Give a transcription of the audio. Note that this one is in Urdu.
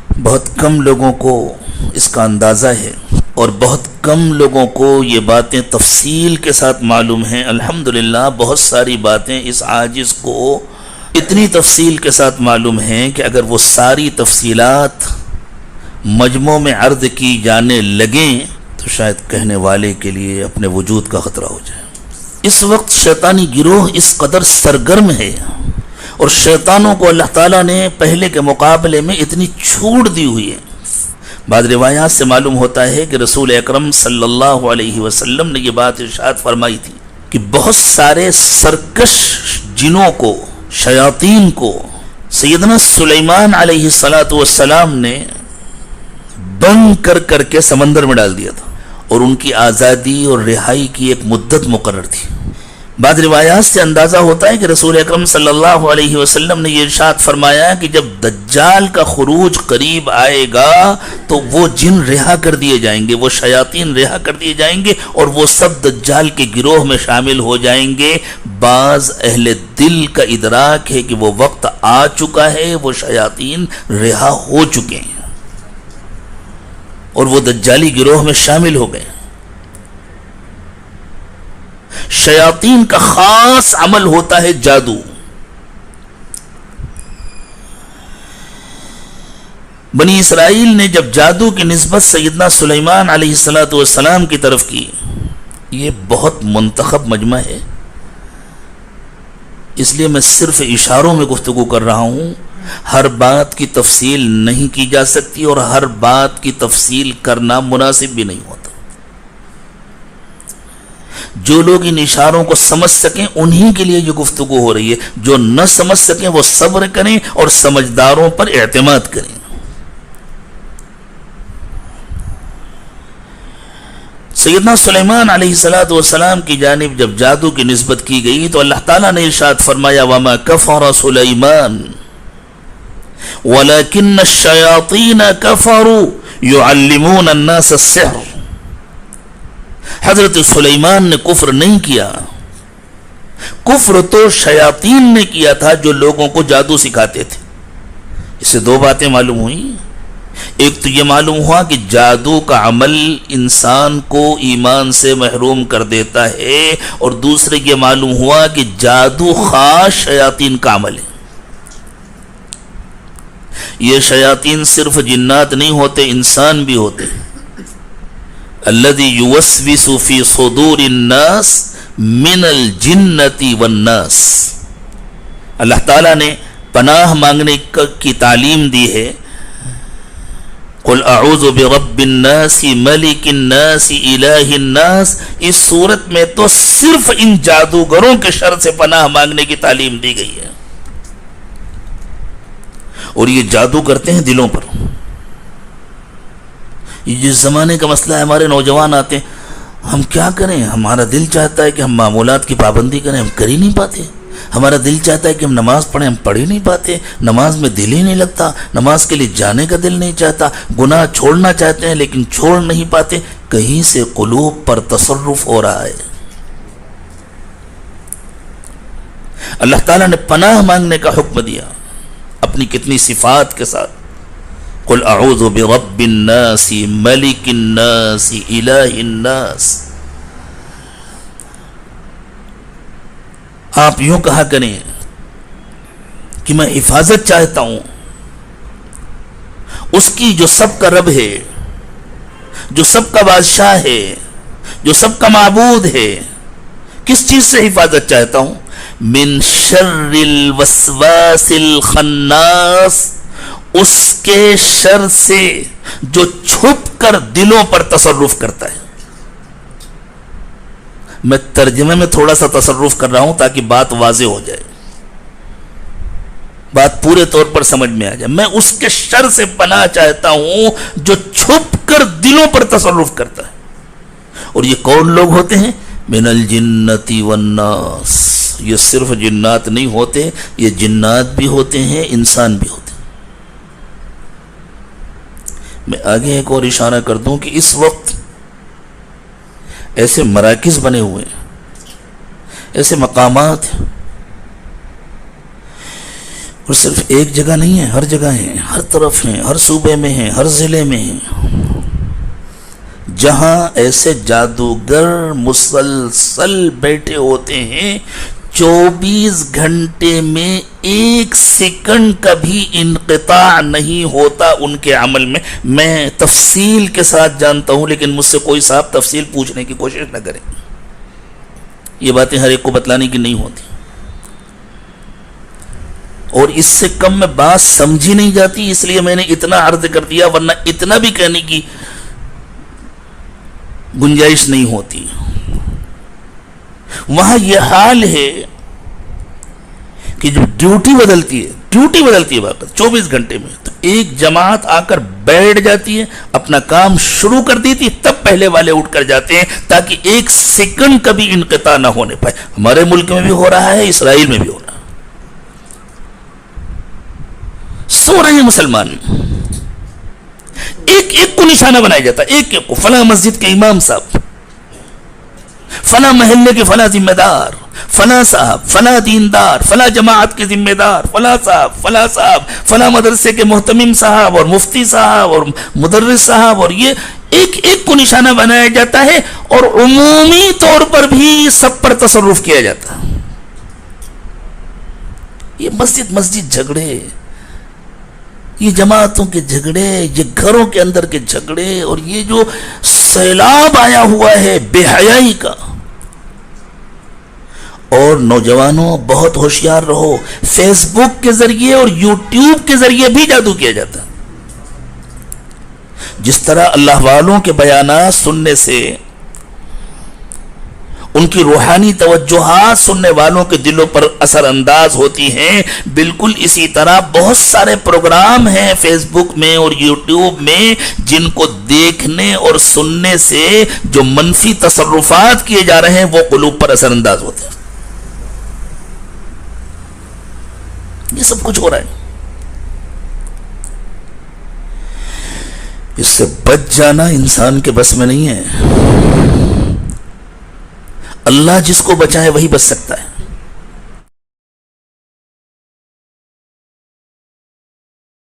بہت کم لوگوں کو اس کا اندازہ ہے اور بہت کم لوگوں کو یہ باتیں تفصیل کے ساتھ معلوم ہیں۔ الحمدللہ بہت ساری باتیں اس عاجز کو اتنی تفصیل کے ساتھ معلوم ہیں کہ اگر وہ ساری تفصیلات مجموع میں عرض کی جانے لگیں تو شاید کہنے والے کے لیے اپنے وجود کا خطرہ ہو جائے۔ اس وقت شیطانی گروہ اس قدر سرگرم ہے اور شیطانوں کو اللہ تعالیٰ نے پہلے کے مقابلے میں اتنی چھوٹ دی ہوئی ہے۔ بعض روایات سے معلوم ہوتا ہے کہ رسول اکرم صلی اللہ علیہ وسلم نے یہ بات ارشاد فرمائی تھی کہ بہت سارے سرکش جنوں کو، شیاطین کو سیدنا سلیمان علیہ السلام نے بند کر کے سمندر میں ڈال دیا تھا اور ان کی آزادی اور رہائی کی ایک مدت مقرر تھی۔ بعض روایات سے اندازہ ہوتا ہے کہ رسول اکرم صلی اللہ علیہ وسلم نے یہ ارشاد فرمایا کہ جب دجال کا خروج قریب آئے گا تو وہ جن رہا کر دیے جائیں گے، وہ شیاطین رہا کر دیے جائیں گے اور وہ سب دجال کے گروہ میں شامل ہو جائیں گے۔ بعض اہل دل کا ادراک ہے کہ وہ وقت آ چکا ہے، وہ شیاطین رہا ہو چکے ہیں اور وہ دجالی گروہ میں شامل ہو گئے۔ شیاطین کا خاص عمل ہوتا ہے جادو۔ بنی اسرائیل نے جب جادو کی نسبت سیدنا سلیمان علیہ السلام کی طرف کی، یہ بہت منتخب مجمع ہے، اس لیے میں صرف اشاروں میں گفتگو کر رہا ہوں۔ ہر بات کی تفصیل نہیں کی جا سکتی اور ہر بات کی تفصیل کرنا مناسب بھی نہیں ہوتا۔ جو لوگ ان اشاروں کو سمجھ سکیں انہی کے لیے یہ گفتگو ہو رہی ہے، جو نہ سمجھ سکیں وہ صبر کریں اور سمجھداروں پر اعتماد کریں۔ سیدنا سلیمان علیہ السلام کی جانب جب جادو کی نسبت کی گئی تو اللہ تعالیٰ نے ارشاد فرمایا وَمَا كَفَرَ سُلَيْمَانُ وَلَكِنَّ الشَّيَاطِينَ كَفَرُوا يُعَلِّمُونَ النَّاسَ السِّحْرَ۔ حضرت سلیمان نے کفر نہیں کیا، کفر تو شیاطین نے کیا تھا جو لوگوں کو جادو سکھاتے تھے۔ اس سے دو باتیں معلوم ہوئیں، ایک تو یہ معلوم ہوا کہ جادو کا عمل انسان کو ایمان سے محروم کر دیتا ہے، اور دوسرے یہ معلوم ہوا کہ جادو خاص شیاطین کا عمل ہے۔ یہ شیاطین صرف جنات نہیں ہوتے، انسان بھی ہوتے۔ الذي يوسوس في صدور الناس من الجنة والناس۔ اللہ تعالیٰ نے پناہ مانگنے کی تعلیم دی ہے۔ قل اعوذ برب الناس ملک الناس الہ الناس۔ اس صورت میں تو صرف ان جادوگروں کے شر سے پناہ مانگنے کی تعلیم دی گئی ہے، اور یہ جادو کرتے ہیں دلوں پر۔ یہ جس زمانے کا مسئلہ ہے، ہمارے نوجوان آتے ہیں، ہم کیا کریں، ہمارا دل چاہتا ہے کہ ہم معمولات کی پابندی کریں، ہم کر ہی نہیں پاتے۔ ہمارا دل چاہتا ہے کہ ہم نماز پڑھیں، ہم پڑھ ہی نہیں پاتے، نماز میں دل ہی نہیں لگتا، نماز کے لیے جانے کا دل نہیں چاہتا، گناہ چھوڑنا چاہتے ہیں لیکن چھوڑ نہیں پاتے۔ کہیں سے قلوب پر تصرف ہو رہا ہے۔ اللہ تعالیٰ نے پناہ مانگنے کا حکم دیا اپنی کتنی صفات کے ساتھ۔ قل اعوذ برب الناس ملک الناس الہ الناس۔ آپ یوں کہا کریں کہ میں حفاظت چاہتا ہوں اس کی جو سب کا رب ہے، جو سب کا بادشاہ ہے، جو سب کا معبود ہے۔ کس چیز سے حفاظت چاہتا ہوں؟ من شر الوسواس الخناس، اس کے شر سے جو چھپ کر دلوں پر تصرف کرتا ہے۔ میں ترجمے میں تھوڑا سا تصرف کر رہا ہوں تاکہ بات واضح ہو جائے، بات پورے طور پر سمجھ میں آ جائے۔ میں اس کے شر سے پناہ چاہتا ہوں جو چھپ کر دلوں پر تصرف کرتا ہے۔ اور یہ کون لوگ ہوتے ہیں؟ من الجنۃ والناس۔ یہ صرف جنات نہیں ہوتے، یہ جنات بھی ہوتے ہیں، انسان بھی ہوتے ہیں۔ میں آگے ایک اور اشارہ کر دوں کہ اس وقت ایسے مراکز بنے ہوئے ہیں، ایسے مقامات ہیں اور صرف ایک جگہ نہیں ہے، ہر جگہ ہیں، ہر طرف ہیں، ہر صوبے میں ہیں، ہر ضلع میں ہیں، جہاں ایسے جادوگر مسلسل بیٹھے ہوتے ہیں 24 گھنٹے میں 1 سیکنڈ کا بھی انقطاع نہیں ہوتا ان کے عمل میں۔ میں تفصیل کے ساتھ جانتا ہوں، لیکن مجھ سے کوئی صاحب تفصیل پوچھنے کی کوشش نہ کرے، یہ باتیں ہر ایک کو بتلانے کی نہیں ہوتی، اور اس سے کم میں بات سمجھی نہیں جاتی، اس لیے میں نے اتنا عرض کر دیا، ورنہ اتنا بھی کہنے کی گنجائش نہیں ہوتی۔ وہاں یہ حال ہے کہ جب ڈیوٹی بدلتی ہے واقعی 24 گھنٹے میں، تو ایک جماعت آ کر بیٹھ جاتی ہے، اپنا کام شروع کر دیتی ہے، تب پہلے والے اٹھ کر جاتے ہیں تاکہ 1 سیکنڈ کبھی انقطاع نہ ہونے پائے۔ ہمارے ملک میں بھی ہو رہا ہے، اسرائیل میں بھی ہو رہا ہے۔ سو رہے ہیں مسلمان، ایک ایک کو نشانہ بنایا جاتا ہے، ایک ایک کو، فلاں مسجد کے امام صاحب، فلاں محلے کے فلاں ذمہ دار، فلاں صاحب، فلاں دیندار، فلاں جماعت کے ذمہ دار، فلاں صاحب، فلاں مدرسے کے محتمم صاحب اور مفتی صاحب اور مدرس صاحب، اور یہ ایک ایک کو نشانہ بنایا جاتا ہے، اور عمومی طور پر بھی سب پر تصرف کیا جاتا ہے۔ یہ مسجد جھگڑے، یہ جماعتوں کے جھگڑے، یہ گھروں کے اندر کے جھگڑے، اور یہ جو سیلاب آیا ہوا ہے بے حیائی کا۔ اور نوجوانوں بہت ہوشیار رہو، فیس بک کے ذریعے اور یوٹیوب کے ذریعے بھی جادو کیا جاتا ہے۔ جس طرح اللہ والوں کے بیانات سننے سے ان کی روحانی توجہات سننے والوں کے دلوں پر اثر انداز ہوتی ہیں، بالکل اسی طرح بہت سارے پروگرام ہیں فیس بک میں اور یوٹیوب میں جن کو دیکھنے اور سننے سے جو منفی تصرفات کیے جا رہے ہیں وہ قلوب پر اثر انداز ہوتے ہیں۔ یہ سب کچھ ہو رہا ہے، اس سے بچ جانا انسان کے بس میں نہیں ہے۔ اللہ جس کو بچائے وہی بچ سکتا ہے۔